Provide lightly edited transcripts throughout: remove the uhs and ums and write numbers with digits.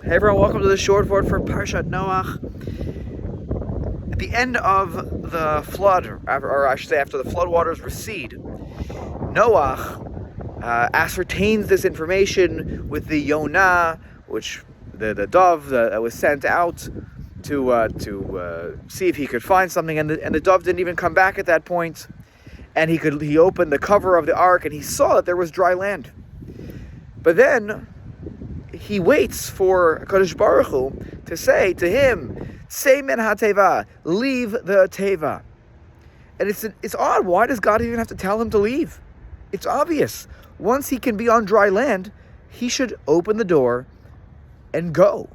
Hey everyone, welcome to the short Vort for Parshat Noach. At the end of the flood, or I should say after the flood waters recede, Noach ascertains this information with the Yonah, which the dove that was sent out to see if he could find something, and the dove didn't even come back at that point. And he opened the cover of the ark and he saw that there was dry land. But then he waits for HaKadosh Baruch Hu to say to him, "Say min ha-teva, leave the teva." And it's odd. Why does God even have to tell him to leave? It's obvious. Once he can be on dry land, he should open the door and go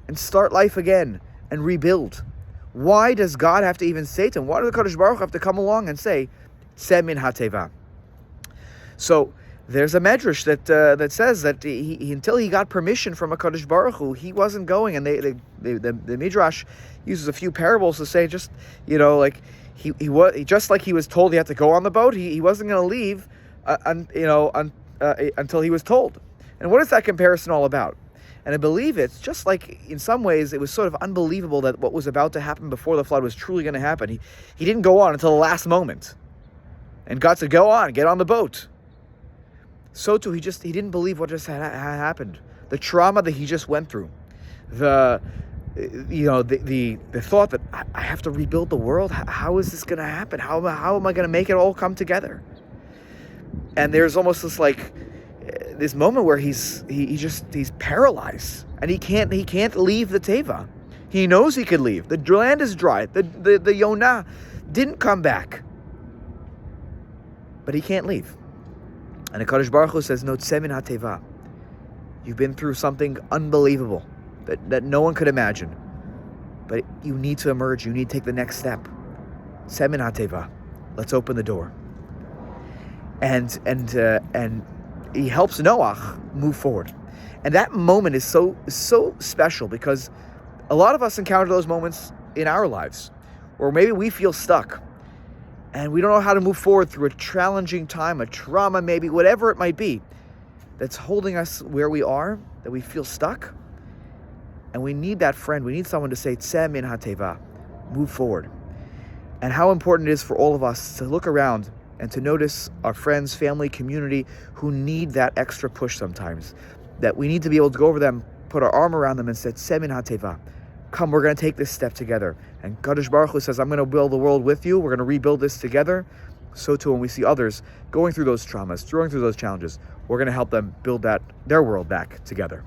and start life again and rebuild. Why does God have to even say to him? Why does HaKadosh Baruch Hu have to come along and say, "Say min ha-teva"? So there's a medrash that says that he until he got permission from HaKadosh Baruch Hu, he wasn't going. And the midrash uses a few parables to say, just like he was just like he was told he had to go on the boat. He wasn't going to leave, until he was told. And what is that comparison all about? And I believe it's just like, in some ways, it was sort of unbelievable that what was about to happen before the flood was truly going to happen. He didn't go on until the last moment, and God said, "Go on, get on the boat." So too, he didn't believe what just had happened. The trauma that he just went through, the thought that I have to rebuild the world. How is this going to happen? How am I going to make it all come together? And there's almost this moment where he's paralyzed and he can't leave the Teyva. He knows he could leave. The land is dry. The Yonah didn't come back, but he can't leave. And HaKadosh Baruch Hu says, "No, tzeh min ha-teva. You've been through something unbelievable that no one could imagine. But you need to emerge. You need to take the next step. Tzeh min ha-teva. Let's open the door." And he helps Noach move forward. And that moment is so special, because a lot of us encounter those moments in our lives where maybe we feel stuck. And we don't know how to move forward through a challenging time, a trauma maybe, whatever it might be, that's holding us where we are, that we feel stuck. And we need that friend. We need someone to say, "Tzeh min ha-teva," move forward. And how important it is for all of us to look around and to notice our friends, family, community who need that extra push sometimes. That we need to be able to go over them, put our arm around them and say, "Tzeh min ha-teva. Come, we're going to take this step together." And Kadosh Baruch Hu says, "I'm going to build the world with you. We're going to rebuild this together." So too, when we see others going through those traumas, going through those challenges, we're going to help them build their world back together.